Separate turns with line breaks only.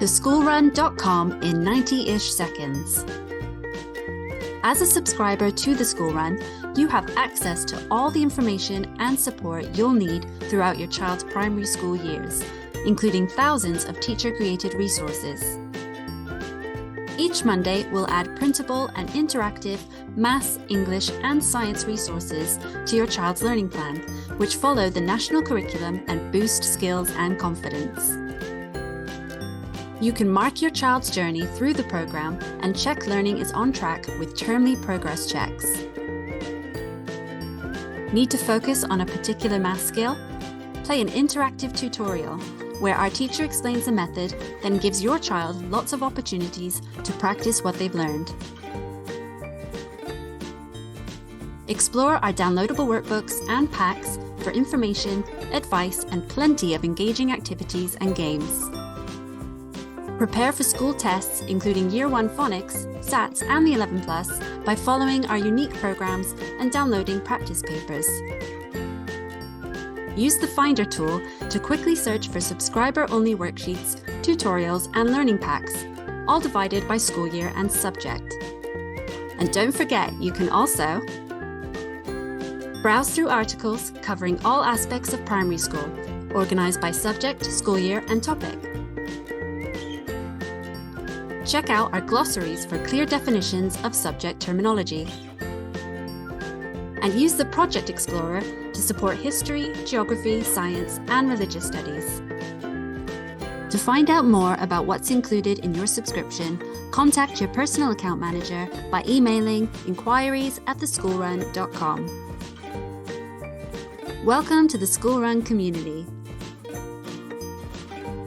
theschoolrun.com in 90-ish seconds. As a subscriber to The School Run, you have access to all the information and support you'll need throughout your child's primary school years, including thousands of teacher-created resources. Each Monday, we'll add printable and interactive maths, English, and science resources to your child's learning plan, which follow the national curriculum and boost skills and confidence. You can mark your child's journey through the program and check learning is on track with termly progress checks. Need to focus on a particular math skill? Play an interactive tutorial where our teacher explains the method, then gives your child lots of opportunities to practice what they've learned. Explore our downloadable workbooks and packs for information, advice, and plenty of engaging activities and games. Prepare for school tests, including Year 1 Phonics, SATs, and the 11 Plus by following our unique programs and downloading practice papers. Use the Finder tool to quickly search for subscriber-only worksheets, tutorials, and learning packs, all divided by school year and subject. And don't forget, you can also browse through articles covering all aspects of primary school, organized by subject, school year, and topic. Check out our glossaries for clear definitions of subject terminology. And use the Project Explorer to support history, geography, science, and religious studies. To find out more about what's included in your subscription, contact your personal account manager by emailing inquiries@theschoolrun.com. Welcome to the School Run community.